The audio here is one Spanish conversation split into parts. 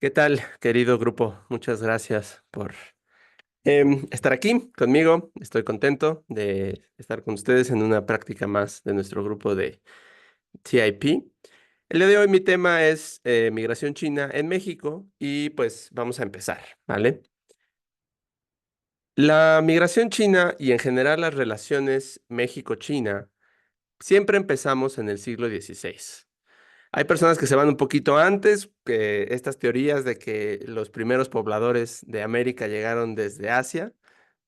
¿Qué tal, querido grupo? Muchas gracias por estar aquí conmigo. Estoy contento de estar con ustedes en una práctica más de nuestro grupo de TIP. El día de hoy mi tema es migración china en México y pues vamos a empezar, ¿vale? La migración china y en general las relaciones México-China siempre empezamos en el siglo XVI. Hay personas que se van un poquito antes, que estas teorías de que los primeros pobladores de América llegaron desde Asia,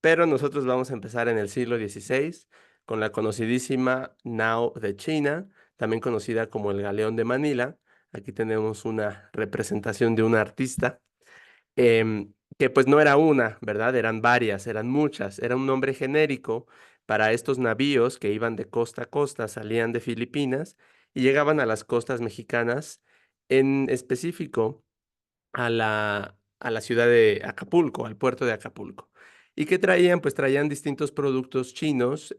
pero nosotros vamos a empezar en el siglo XVI con la conocidísima Nao de China, también conocida como el Galeón de Manila. Aquí tenemos una representación de un artista que pues no era una, ¿verdad? Eran varias, eran muchas. Era un nombre genérico para estos navíos que iban de costa a costa, salían de Filipinas y llegaban a las costas mexicanas, en específico a la ciudad de Acapulco, al puerto de Acapulco. ¿Y qué traían? Pues traían distintos productos chinos,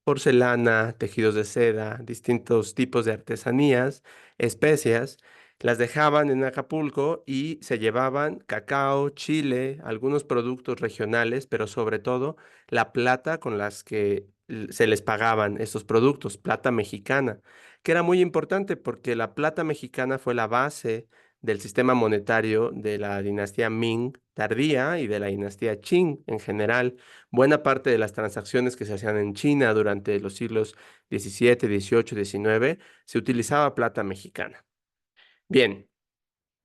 porcelana, tejidos de seda, distintos tipos de artesanías, especias. Las dejaban en Acapulco y se llevaban cacao, chile, algunos productos regionales, pero sobre todo la plata con las que se les pagaban estos productos, plata mexicana, que era muy importante porque la plata mexicana fue la base del sistema monetario de la dinastía Ming tardía y de la dinastía Qing en general. Buena parte de las transacciones que se hacían en China durante los siglos XVII, XVIII, XIX se utilizaba plata mexicana. Bien,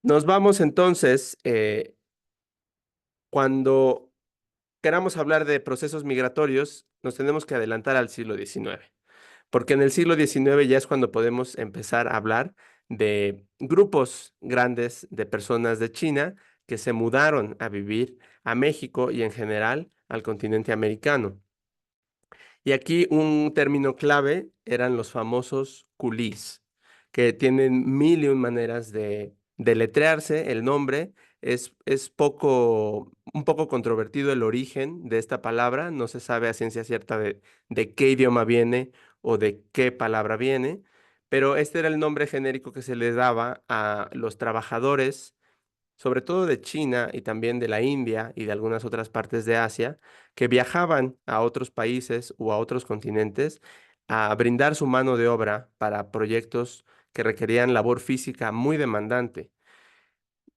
nos vamos entonces, cuando queramos hablar de procesos migratorios, nos tenemos que adelantar al siglo XIX. Porque en el siglo XIX ya es cuando podemos empezar a hablar de grupos grandes de personas de China que se mudaron a vivir a México y en general al continente americano. Y aquí un término clave eran los famosos culís, que tienen mil y un maneras de deletrearse. El nombre es un poco controvertido el origen de esta palabra. No se sabe a ciencia cierta de qué idioma viene o de qué palabra viene, pero este era el nombre genérico que se le daba a los trabajadores sobre todo de China y también de la India y de algunas otras partes de Asia, que viajaban a otros países o a otros continentes a brindar su mano de obra para proyectos que requerían labor física muy demandante.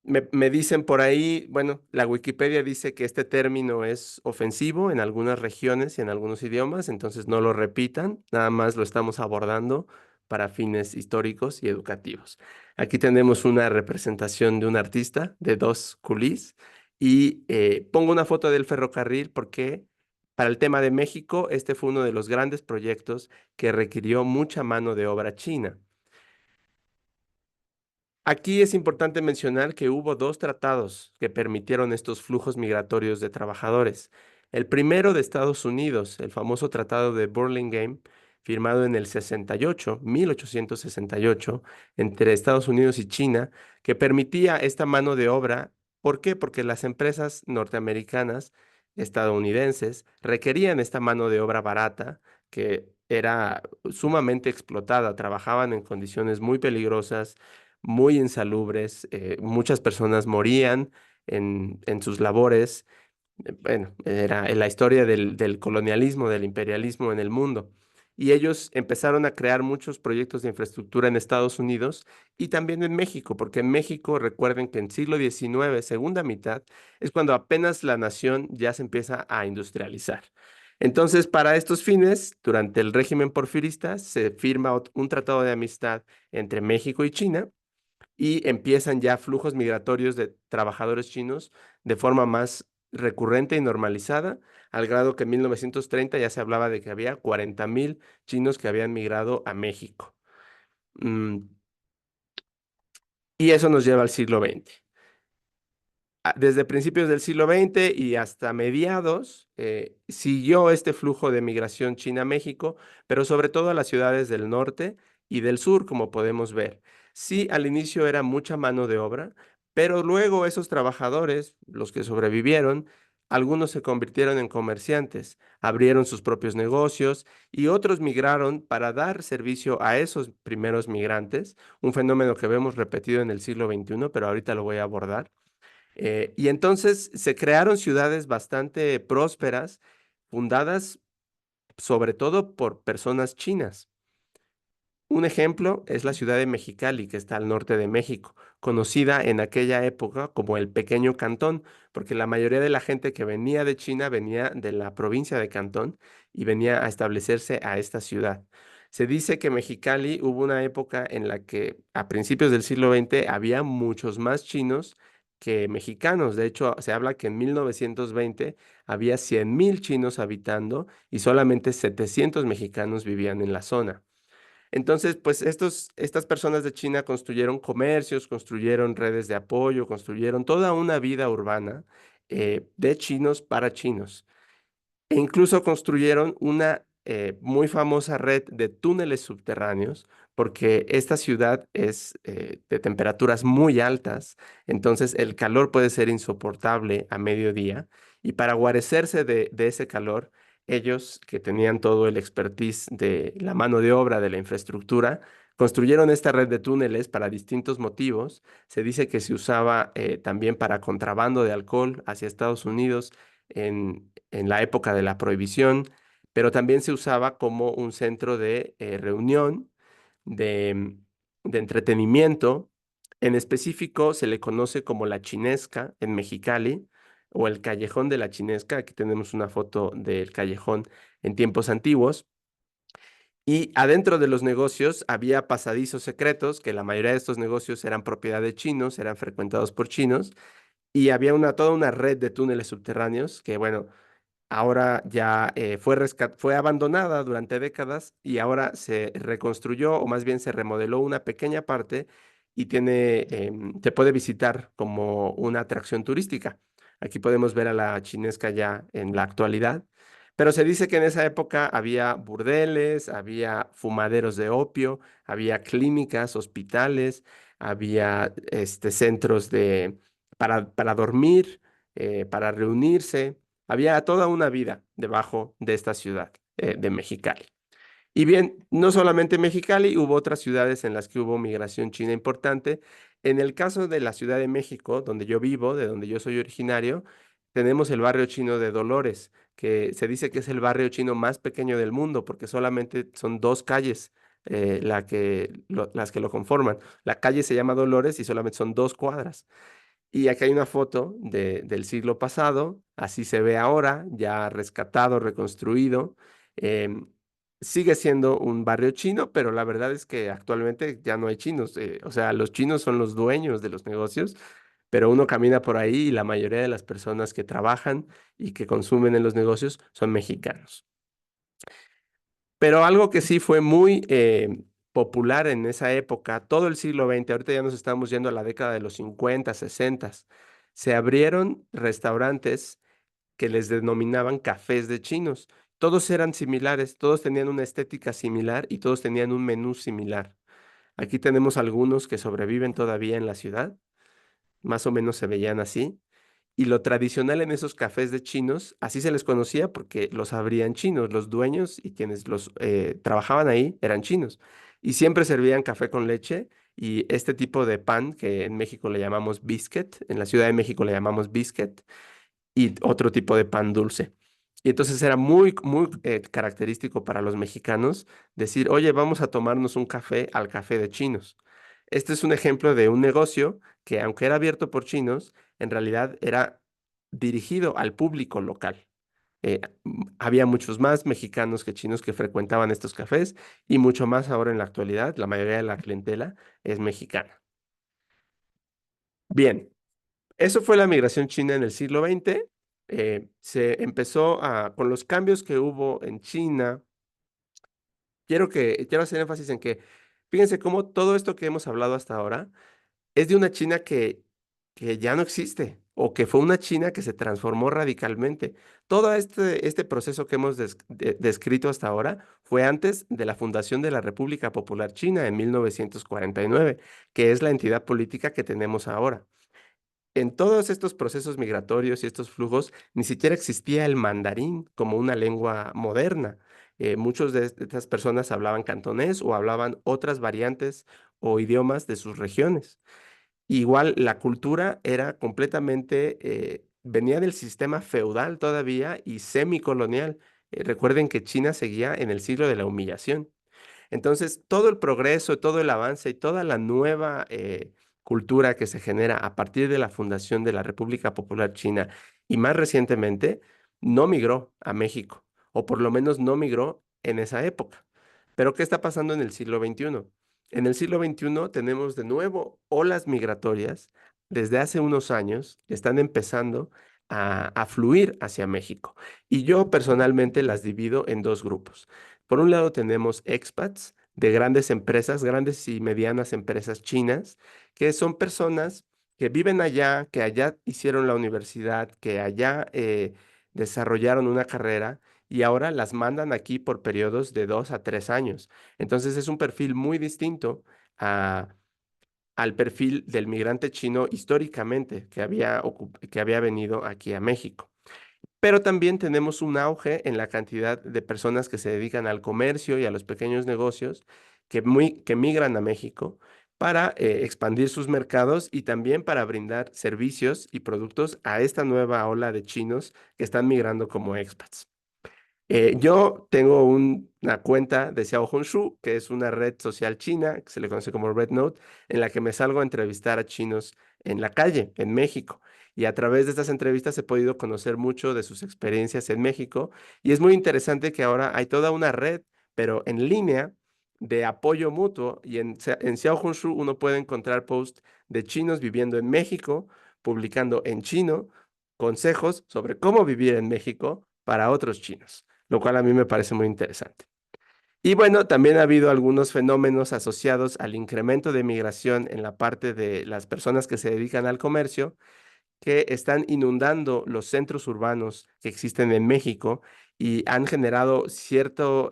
Me dicen por ahí, bueno, la Wikipedia dice que este término es ofensivo en algunas regiones y en algunos idiomas, entonces no lo repitan, nada más lo estamos abordando para fines históricos y educativos. Aquí tenemos una representación de un artista de dos culís y pongo una foto del ferrocarril porque para el tema de México, este fue uno de los grandes proyectos que requirió mucha mano de obra china. Aquí es importante mencionar que hubo dos tratados que permitieron estos flujos migratorios de trabajadores. El primero de Estados Unidos, el famoso Tratado de Burlingame, firmado en el 68, 1868, entre Estados Unidos y China, que permitía esta mano de obra. ¿Por qué? Porque las empresas norteamericanas, estadounidenses, requerían esta mano de obra barata, que era sumamente explotada, trabajaban en condiciones muy peligrosas, muy insalubres, muchas personas morían en sus labores. Bueno, era la historia del colonialismo, del imperialismo en el mundo. Y ellos empezaron a crear muchos proyectos de infraestructura en Estados Unidos y también en México, porque en México, recuerden que en siglo XIX, segunda mitad, es cuando apenas la nación ya se empieza a industrializar. Entonces, para estos fines, durante el régimen porfirista, se firma un tratado de amistad entre México y China y empiezan ya flujos migratorios de trabajadores chinos de forma más recurrente y normalizada, al grado que en 1930 ya se hablaba de que había 40,000 chinos que habían migrado a México. Mm, y eso nos lleva al siglo XX. Desde principios del siglo XX y hasta mediados, siguió este flujo de migración China-México, pero sobre todo a las ciudades del norte y del sur, como podemos ver. Sí, al inicio era mucha mano de obra, pero luego esos trabajadores, los que sobrevivieron, Algunos se convirtieron en comerciantes, abrieron sus propios negocios y otros migraron para dar servicio a esos primeros migrantes, un fenómeno que vemos repetido en el siglo XXI, pero ahorita lo voy a abordar. Y entonces se crearon ciudades bastante prósperas, fundadas sobre todo por personas chinas. Un ejemplo es la ciudad de Mexicali, que está al norte de México, conocida en aquella época como el Pequeño Cantón, porque la mayoría de la gente que venía de China venía de la provincia de Cantón y venía a establecerse a esta ciudad. Se dice que Mexicali hubo una época en la que a principios del siglo XX había muchos más chinos que mexicanos. De hecho, se habla que en 1920 había 100,000 chinos habitando y solamente 700 mexicanos vivían en la zona. Entonces, pues estas personas de China construyeron comercios, construyeron redes de apoyo, construyeron toda una vida urbana de chinos para chinos. E incluso construyeron una muy famosa red de túneles subterráneos, porque esta ciudad es de temperaturas muy altas, entonces el calor puede ser insoportable a mediodía, y para guarecerse de ese calor, ellos que tenían todo el expertise de la mano de obra, de la infraestructura, construyeron esta red de túneles para distintos motivos. Se dice que se usaba también para contrabando de alcohol hacia Estados Unidos en la época de la prohibición, pero también se usaba como un centro de reunión, de, de entretenimiento. En específico se le conoce como la Chinesca en Mexicali o el Callejón de la Chinesca. Aquí tenemos una foto del callejón en tiempos antiguos. Y adentro de los negocios había pasadizos secretos, que la mayoría de estos negocios eran propiedad de chinos, eran frecuentados por chinos, y había toda una red de túneles subterráneos que, bueno, ahora ya fue abandonada durante décadas y ahora se reconstruyó o más bien se remodeló una pequeña parte y se puede visitar como una atracción turística. Aquí podemos ver a la chinesca ya en la actualidad, pero se dice que en esa época había burdeles, había fumaderos de opio, había clínicas, hospitales, había centros para dormir, para reunirse. Había toda una vida debajo de esta ciudad de Mexicali. Y bien, no solamente Mexicali, hubo otras ciudades en las que hubo migración china importante. En el caso de la Ciudad de México, donde yo vivo, de donde yo soy originario, tenemos el barrio chino de Dolores, que se dice que es el barrio chino más pequeño del mundo, porque solamente son dos calles las que lo conforman. La calle se llama Dolores y solamente son 2 cuadras. Y aquí hay una foto del siglo pasado, así se ve ahora, ya rescatado, reconstruido. Em, Sigue siendo un barrio chino, pero la verdad es que actualmente ya no hay chinos. O sea, los chinos son los dueños de los negocios, pero uno camina por ahí y la mayoría de las personas que trabajan y que consumen en los negocios son mexicanos. Pero algo que sí fue muy popular en esa época, todo el siglo XX, ahorita ya nos estamos yendo a la década de los 50, 60, se abrieron restaurantes que les denominaban cafés de chinos. Todos eran similares, todos tenían una estética similar y todos tenían un menú similar. Aquí tenemos algunos que sobreviven todavía en la ciudad, más o menos se veían así. Y lo tradicional en esos cafés de chinos, así se les conocía porque los abrían chinos, los dueños y quienes los trabajaban ahí eran chinos. Y siempre servían café con leche y este tipo de pan que en México le llamamos biscuit, en la Ciudad de México le llamamos biscuit y otro tipo de pan dulce. Y entonces era muy, muy característico para los mexicanos decir, oye, vamos a tomarnos un café al café de chinos. Este es un ejemplo de un negocio que, aunque era abierto por chinos, en realidad era dirigido al público local. Había muchos más mexicanos que chinos que frecuentaban estos cafés y mucho más ahora en la actualidad. La mayoría de la clientela es mexicana. Bien, eso fue la migración china en el siglo XX. Se empezó con los cambios que hubo en China. Quiero hacer énfasis en que, fíjense cómo todo esto que hemos hablado hasta ahora es de una China que ya no existe o que fue una China que se transformó radicalmente. Todo este proceso que hemos descrito hasta ahora fue antes de la fundación de la República Popular China en 1949, que es la entidad política que tenemos ahora. en todos estos procesos migratorios y estos flujos, ni siquiera existía el mandarín como una lengua moderna. Muchos de estas personas hablaban cantonés o hablaban otras variantes o idiomas de sus regiones. Igual la cultura era completamente, venía del sistema feudal todavía y semicolonial. Recuerden que China seguía en el siglo de la humillación. Entonces, todo el progreso, todo el avance y toda la nueva cultura que se genera a partir de la fundación de la República Popular China y más recientemente, no migró a México, o por lo menos no migró en esa época. Pero, ¿qué está pasando en el siglo XXI? En el siglo XXI tenemos de nuevo olas migratorias desde hace unos años que están empezando a fluir hacia México. Y yo personalmente las divido en dos grupos. Por un lado tenemos expats de grandes empresas, grandes y medianas empresas chinas, que son personas que viven allá, que allá hicieron la universidad, que allá desarrollaron una carrera y ahora las mandan aquí por periodos de 2 a 3 años. Entonces es un perfil muy distinto a- al perfil del migrante chino históricamente que había venido aquí a México. Pero también tenemos un auge en la cantidad de personas que se dedican al comercio y a los pequeños negocios que migran a México para expandir sus mercados y también para brindar servicios y productos a esta nueva ola de chinos que están migrando como expats. Yo tengo una cuenta de Xiaohongshu, que es una red social china, que se le conoce como Red Note, en la que me salgo a entrevistar a chinos en la calle, en México. Y a través de estas entrevistas he podido conocer mucho de sus experiencias en México. Y es muy interesante que ahora hay toda una red, pero en línea, de apoyo mutuo. Y en Xiaohongshu uno puede encontrar posts de chinos viviendo en México, publicando en chino consejos sobre cómo vivir en México para otros chinos, lo cual a mí me parece muy interesante. Y bueno, también ha habido algunos fenómenos asociados al incremento de migración en la parte de las personas que se dedican al comercio, que están inundando los centros urbanos que existen en México y han generado cierto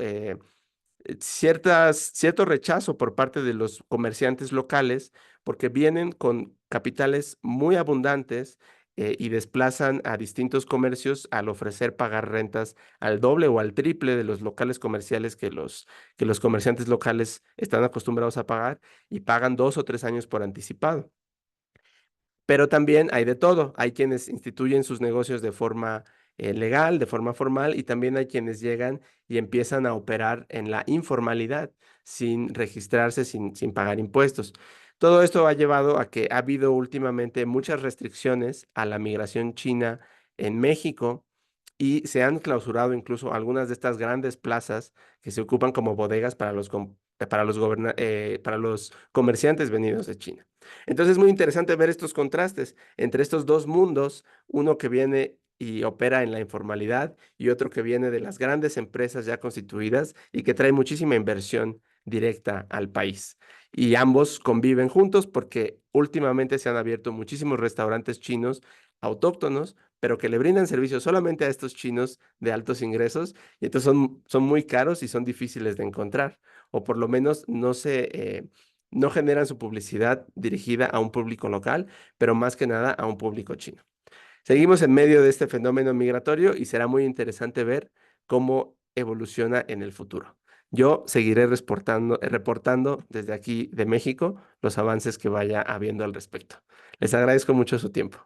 rechazo por parte de los comerciantes locales porque vienen con capitales muy abundantes y desplazan a distintos comercios al ofrecer pagar rentas al doble o al triple de los locales comerciales que los comerciantes locales están acostumbrados a pagar y pagan 2 o 3 años por anticipado. Pero también hay de todo. Hay quienes instituyen sus negocios de forma legal, de forma formal, y también hay quienes llegan y empiezan a operar en la informalidad, sin registrarse, sin pagar impuestos. Todo esto ha llevado a que ha habido últimamente muchas restricciones a la migración china en México y se han clausurado incluso algunas de estas grandes plazas que se ocupan como bodegas para los comerciantes venidos de China. Entonces es muy interesante ver estos contrastes entre estos dos mundos, uno que viene y opera en la informalidad y otro que viene de las grandes empresas ya constituidas y que trae muchísima inversión directa al país. Y ambos conviven juntos porque últimamente se han abierto muchísimos restaurantes chinos autóctonos, pero que le brindan servicio solamente a estos chinos de altos ingresos y entonces son muy caros y son difíciles de encontrar, o por lo menos no generan su publicidad dirigida a un público local, pero más que nada a un público chino. Seguimos en medio de este fenómeno migratorio y será muy interesante ver cómo evoluciona en el futuro. Yo seguiré reportando desde aquí de México los avances que vaya habiendo al respecto. Les agradezco mucho su tiempo.